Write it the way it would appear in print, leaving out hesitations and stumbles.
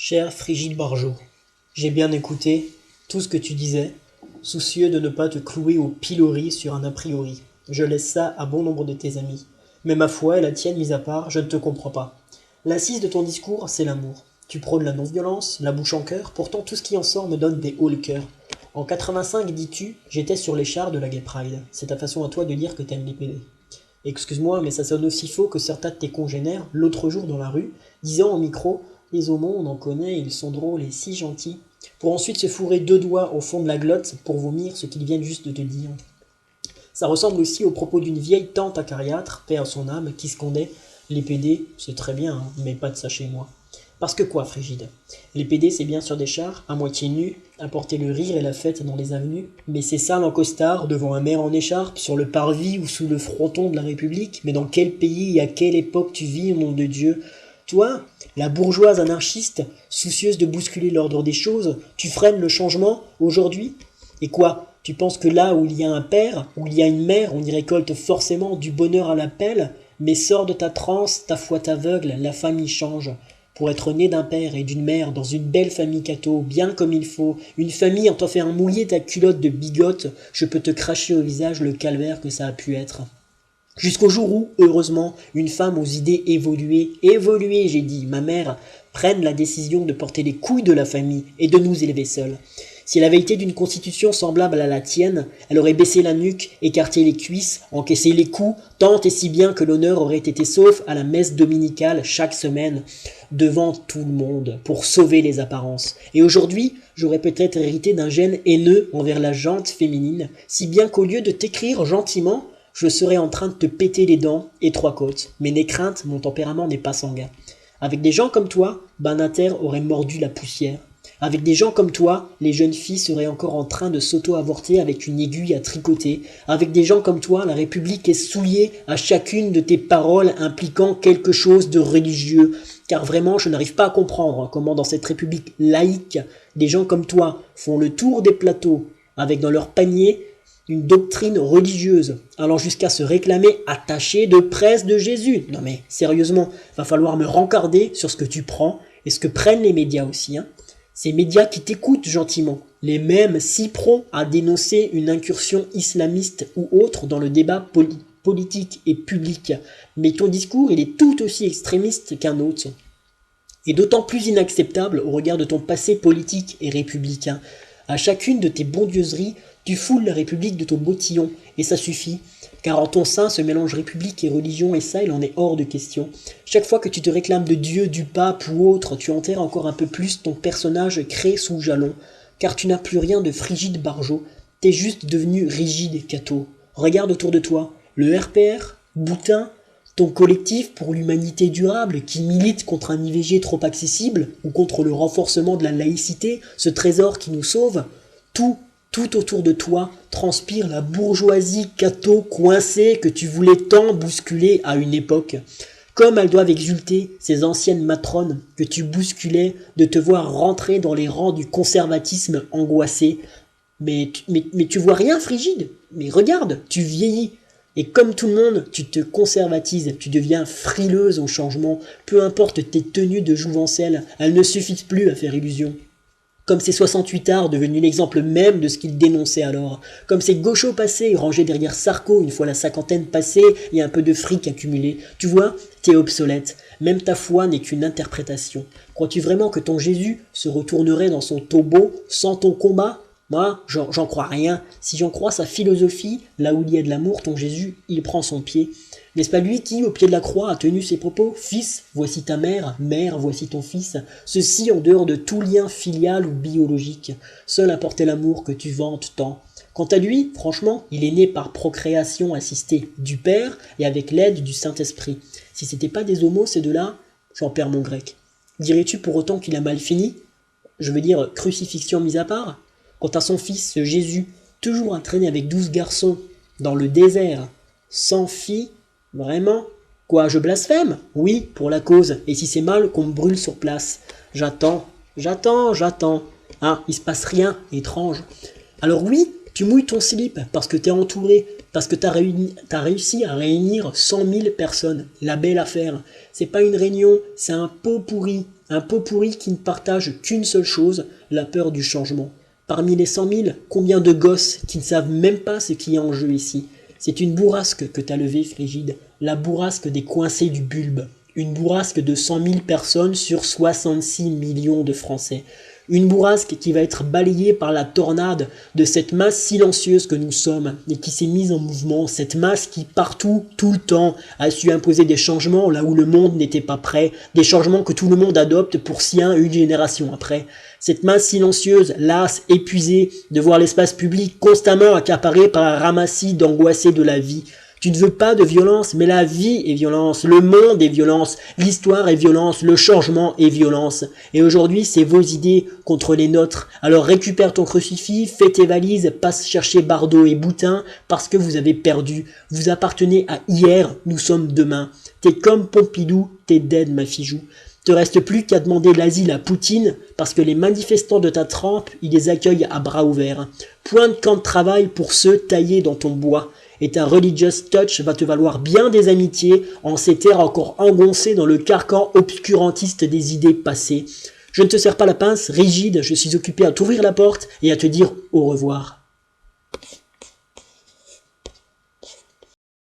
Cher Frigide Barjot, j'ai bien écouté tout ce que tu disais, soucieux de ne pas te clouer au pilori sur un a priori. Je laisse ça à bon nombre de tes amis. Mais ma foi et la tienne mise à part, je ne te comprends pas. L'assise de ton discours, c'est l'amour. Tu prônes la non-violence, la bouche en cœur, pourtant tout ce qui en sort me donne des hauts le cœur. En 85, dis-tu, j'étais sur les chars de la Gay Pride. C'est ta façon à toi de dire que t'aimes les PD. Excuse-moi, mais ça sonne aussi faux que certains de tes congénères, l'autre jour dans la rue, disant au micro les homos, on en connaît, ils sont drôles et si gentils, pour ensuite se fourrer deux doigts au fond de la glotte pour vomir ce qu'ils viennent juste de te dire. Ça ressemble aussi aux propos d'une vieille tante acariâtre, paix à son âme, qui scandait les PD, c'est très bien, hein, mais pas de ça chez moi. Parce que quoi, Frigide? Les PD, c'est bien sur des chars, à moitié nus, apporter le rire et la fête dans les avenues, mais c'est sale en costard, devant un maire en écharpe, sur le parvis ou sous le fronton de la République. Mais dans quel pays et à quelle époque tu vis, au nom de Dieu? Toi, la bourgeoise anarchiste, soucieuse de bousculer l'ordre des choses, tu freines le changement, aujourd'hui? Et quoi? Tu penses que là où il y a un père, où il y a une mère, on y récolte forcément du bonheur à la pelle? Mais sors de ta transe, ta foi t'aveugle, la famille change. Pour être né d'un père et d'une mère dans une belle famille catho, bien comme il faut, une famille en t'en faire mouiller ta culotte de bigote, je peux te cracher au visage le calvaire que ça a pu être. Jusqu'au jour où, heureusement, une femme aux idées évoluées j'ai dit, ma mère, prenne la décision de porter les couilles de la famille et de nous élever seuls. Si elle avait été d'une constitution semblable à la tienne, elle aurait baissé la nuque, écarté les cuisses, encaissé les coups, tant et si bien que l'honneur aurait été sauf à la messe dominicale chaque semaine, devant tout le monde, pour sauver les apparences. Et aujourd'hui, j'aurais peut-être hérité d'un gène haineux envers la jante féminine, si bien qu'au lieu de t'écrire gentiment, je serais en train de te péter les dents et trois côtes. Mais n'aie crainte, mon tempérament n'est pas sanguin. Avec des gens comme toi, Banater aurait mordu la poussière. Avec des gens comme toi, les jeunes filles seraient encore en train de s'auto-avorter avec une aiguille à tricoter. Avec des gens comme toi, la République est souillée à chacune de tes paroles impliquant quelque chose de religieux. Car vraiment, je n'arrive pas à comprendre comment dans cette République laïque, des gens comme toi font le tour des plateaux avec dans leur panier une doctrine religieuse, allant jusqu'à se réclamer attaché de presse de Jésus. Non mais, sérieusement, va falloir me rencarder sur ce que tu prends et ce que prennent les médias aussi, hein. Ces médias qui t'écoutent gentiment, les mêmes si prompts à dénoncer une incursion islamiste ou autre dans le débat politique et public. Mais ton discours, il est tout aussi extrémiste qu'un autre. Et d'autant plus inacceptable au regard de ton passé politique et républicain. À chacune de tes bondieuseries, tu foules la République de ton bottillon, et ça suffit, car en ton sein se mélange République et religion, et ça, il en est hors de question. Chaque fois que tu te réclames de Dieu, du pape ou autre, tu enterres encore un peu plus ton personnage créé sous jalon, car tu n'as plus rien de Frigide Barjot, t'es juste devenu rigide Cato. Regarde autour de toi, le RPR, Boutin, ton collectif pour l'humanité durable qui milite contre un IVG trop accessible ou contre le renforcement de la laïcité, ce trésor qui nous sauve, tout autour de toi transpire la bourgeoisie catho coincée que tu voulais tant bousculer à une époque. Comme elles doivent exulter, ces anciennes matrones que tu bousculais, de te voir rentrer dans les rangs du conservatisme angoissé. Mais tu vois rien, Frigide? Mais regarde, tu vieillis. Et comme tout le monde, tu te conservatises, tu deviens frileuse au changement. Peu importe tes tenues de jouvencelle, elles ne suffisent plus à faire illusion. Comme ces 68ards devenus l'exemple même de ce qu'ils dénonçaient alors. Comme ces gauchos passés rangés derrière Sarko une fois la cinquantaine passée et un peu de fric accumulé. Tu vois, t'es obsolète. Même ta foi n'est qu'une interprétation. Crois-tu vraiment que ton Jésus se retournerait dans son tombeau sans ton combat ? Moi, j'en crois rien. Si j'en crois sa philosophie, là où il y a de l'amour, ton Jésus, il prend son pied. N'est-ce pas lui qui, au pied de la croix, a tenu ses propos? Fils, voici ta mère, mère, voici ton fils. Ceci en dehors de tout lien filial ou biologique. Seul a porté l'amour que tu vantes tant. Quant à lui, franchement, il est né par procréation assistée du Père et avec l'aide du Saint-Esprit. Si c'était pas des homos, ces deux-là, j'en perds mon grec. Dirais-tu pour autant qu'il a mal fini? Je veux dire, crucifixion mise à part? Quant à son fils, ce Jésus, toujours à traîner avec 12 garçons, dans le désert, sans fille, vraiment? Quoi, je blasphème? Oui, pour la cause, et si c'est mal, qu'on me brûle sur place. J'attends. Ah, il se passe rien, étrange. Alors oui, tu mouilles ton slip, parce que t'es entouré, parce que t'as réussi à réunir 100 000 personnes. La belle affaire. C'est pas une réunion, c'est un pot pourri. Un pot pourri qui ne partage qu'une seule chose, la peur du changement. Parmi les 100 000, combien de gosses qui ne savent même pas ce qui est en jeu ici? C'est une bourrasque que t'as levée, Frigide, la bourrasque des coincés du bulbe. Une bourrasque de 100 000 personnes sur 66 millions de Français. Une bourrasque qui va être balayée par la tornade de cette masse silencieuse que nous sommes et qui s'est mise en mouvement, cette masse qui partout, tout le temps, a su imposer des changements là où le monde n'était pas prêt, des changements que tout le monde adopte pour si une génération après. Cette masse silencieuse, lasse, épuisée de voir l'espace public constamment accaparé par un ramassis d'angoissés de la vie. Tu ne veux pas de violence, mais la vie est violence, le monde est violence, l'histoire est violence, le changement est violence. Et aujourd'hui, c'est vos idées contre les nôtres. Alors récupère ton crucifix, fais tes valises, passe chercher Bardot et Boutin, parce que vous avez perdu. Vous appartenez à hier, nous sommes demain. T'es comme Pompidou, t'es dead ma fijou. Te reste plus qu'à demander l'asile à Poutine, parce que les manifestants de ta trempe, ils les accueillent à bras ouverts. Point de camp de travail pour ceux taillés dans ton bois. Et ta religious touch va te valoir bien des amitiés en ces terres encore engoncées dans le carcan obscurantiste des idées passées. Je ne te serre pas la pince, rigide, je suis occupé à t'ouvrir la porte et à te dire au revoir.